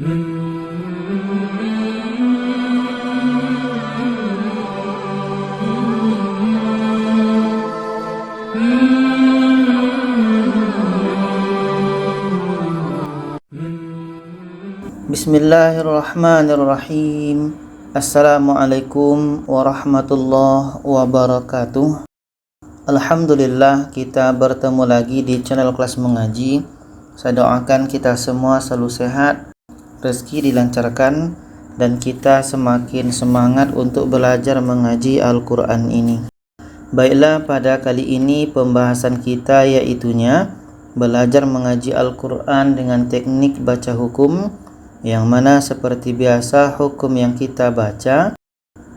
Bismillahirrahmanirrahim. Assalamualaikum warahmatullahi wabarakatuh. Alhamdulillah, kita bertemu lagi di channel kelas mengaji. Saya doakan kita semua selalu sehat, rezeki dilancarkan, dan kita semakin semangat untuk belajar mengaji Al-Quran ini. Baiklah, pada kali ini pembahasan kita iaitunya belajar mengaji Al-Quran dengan teknik baca hukum, yang mana seperti biasa hukum yang kita baca,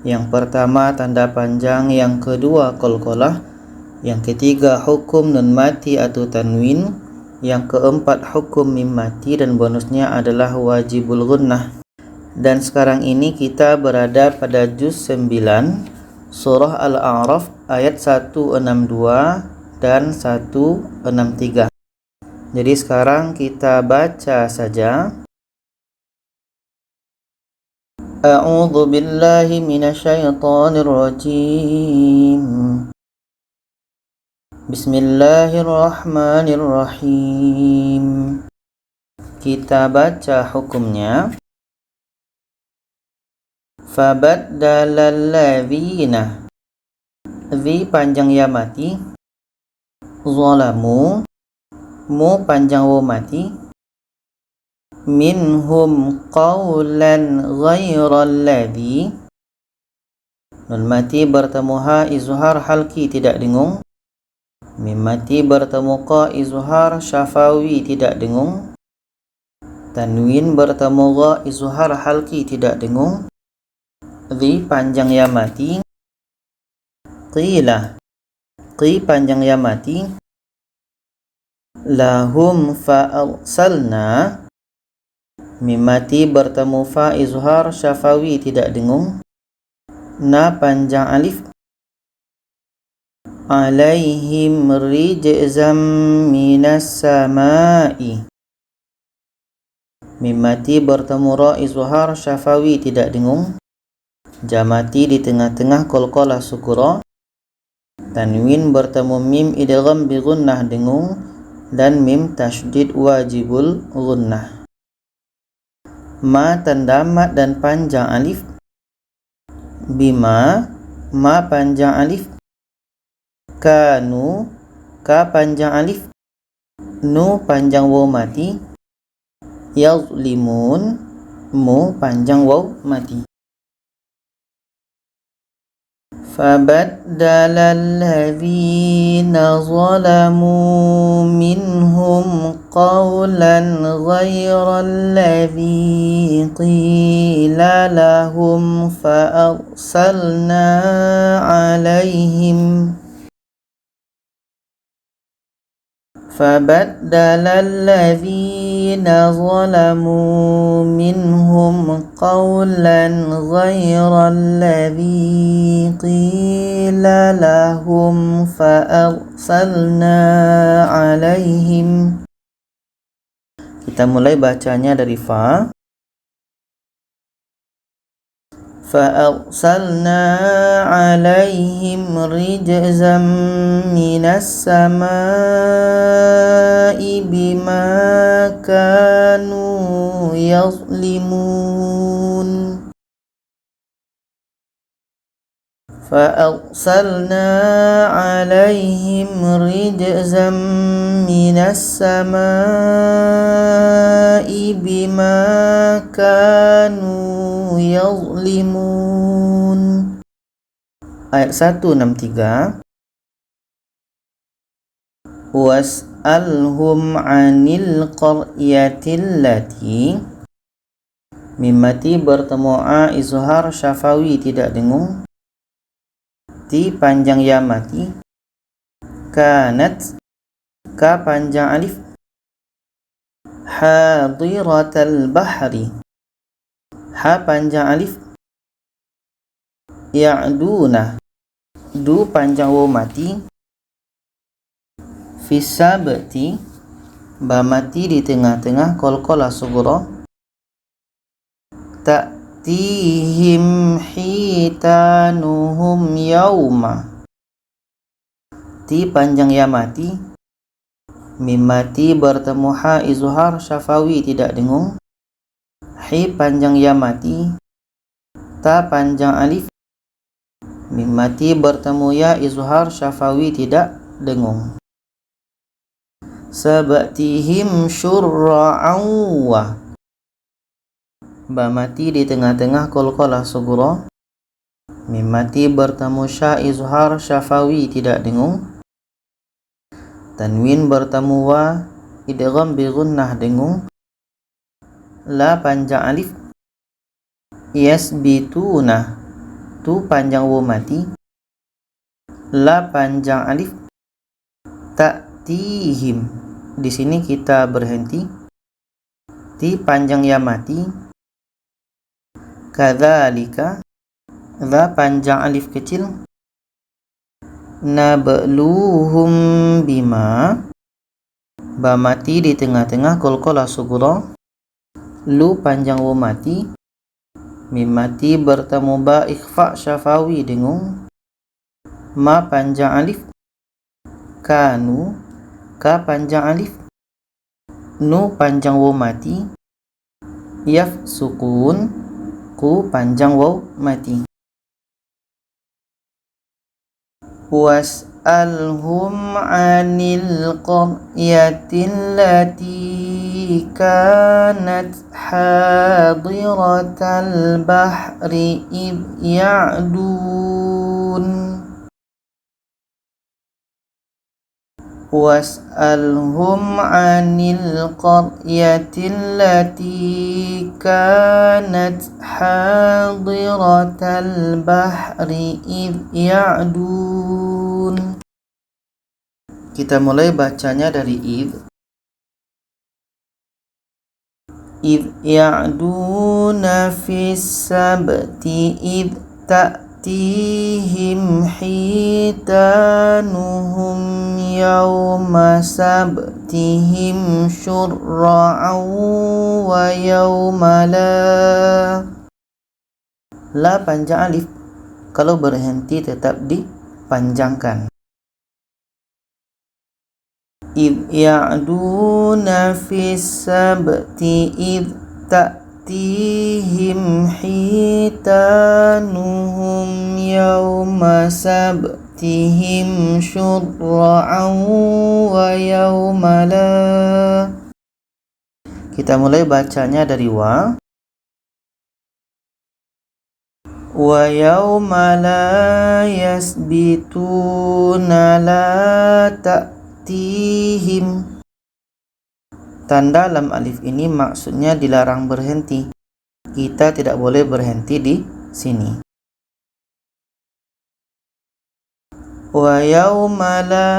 yang pertama tanda panjang, yang kedua qalqalah, yang ketiga hukum nun mati atau tanwin, yang keempat hukum mim mati, dan bonusnya adalah wajibul gunnah. Dan sekarang ini kita berada pada juz 9 surah Al-A'raf ayat 162 dan 163. Jadi sekarang kita baca saja. A'udzu billahi minasyaitonir rajim. Bismillahirrahmanirrahim. Kita baca hukumnya. Fabaddalal ladzina, dzi panjang ya mati, zalamu, mu panjang wa mati, minhum qawlan ghairal ladzi, nun mati bertemu ha izhar halki tidak dengung, mim mati bertemu qa izhar syafawi tidak dengung, tanwin bertemu gha izhar halki tidak dengung, dzi panjang ya mati, qila, qi panjang ya mati, lahum fa'arsalna, mim mati bertemu fa izhar syafawi tidak dengung, na panjang alif, alaihim rijzam minas samai, mim mati bertemu ra izhar syafawi tidak dengung, jamati di tengah-tengah qalqalah sukura, tanwin bertemu mim idgham bi gunnah dengung, dan mim tasydid wajibul gunnah. Ma tanda mat dan panjang alif, bima, ma panjang alif, kanu, ka panjang alif, nu panjang waw mati, yazlimun, mu panjang waw mati. Fabaddalal ladzina zalamu minhum qawlan ghairal ladzi qila lahum fa'arsalna alaihim Fabaddalal ladzina zalamu minhum qawlan ghairal ladzi qila lahum fa'arsalna alaihim. Kita mulai bacanya dari fa. Fa'arsalna alaihim rijzam minas samai bima kanu yazlimun. فأرسلنا عليهم رجزا من السماء بما كانوا يظلمون. Ayat 163. Was'alhum 'anil qaryatil lati, mimati bertemu a izhar syafawi tidak dengung, ti panjang ya mati, kanat, ka panjang alif, hadiratal bahri, ha panjang alif, ya'duna, du panjang waw mati, fisabti, ba mati di tengah-tengah qalqalah sughra, ta'tihim hitanuhum yauma. Ti panjang ya mati, mim mati bertemu ha izhar syafawi tidak dengung. Hi panjang ya mati, ta panjang alif, mim mati bertemu ya izhar syafawi tidak dengung. Sabatihim syurra'an wa, ba mati di tengah-tengah qalqalah sughra, mim mati bertemu sya izhar syafawi tidak dengung. Tanwin bertemu wa idgham bi gunnah dengung. La panjang alif, yasbituna, tu panjang wa mati, la panjang alif, ta'tihim. Di sini kita berhenti. Ti panjang ya mati, kadzalika, dza panjang alif kecil, nabluhum bima, ba mati di tengah-tengah qalqalah sughra, lu panjang wa mati, mim mati bertemu ba ikhfa syafawi dengung. Ma panjang alif, kanu, ka panjang alif, nu panjang wa mati, yaf sukun, ku panjang waw mati. Was'alhum 'anil qaryatil lati kanat hadiratal bahri id ya'dun. Was'alhum 'anil qaryatil lati kanat hadiratal bahri id ya'dun. Kita mulai bacanya dari id. Id ya'duna fis sabti id ta'tihim hitanuhum yawma sabtihim syurra'an wa yawma la panjang alif, kalau berhenti tetap dipanjangkan. Id ya'duna fis sabti id ta'tihim hitanuhum yawma sabtihim syurra'an wa yawma la. Kita mulai bacanya dari wa. Wa yawma la yasbituna la ta'tihim. Tanda lam alif ini maksudnya dilarang berhenti. Kita tidak boleh berhenti di sini. Wa yawma la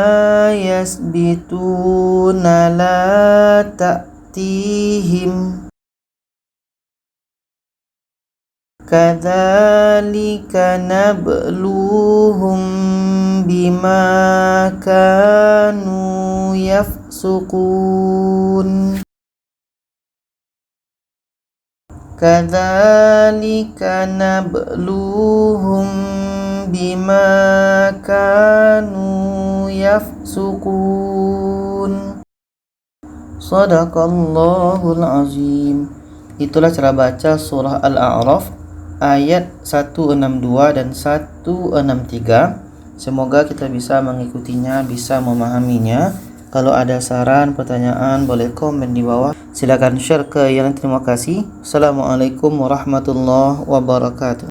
yasbituna la ta'tihim. Kadzalika nabluhum bima kanu yafsukun. Kadzalika nabluhum bima kanu yafsukun. Shadaqallahul azim. Itulah cara baca surah Al-A'raf ayat 162 dan 163. Semoga kita bisa mengikutinya, bisa memahaminya. Kalau ada saran, pertanyaan, boleh komen di bawah. Silakan share ke yang lain. Terima kasih. Assalamualaikum warahmatullahi wabarakatuh.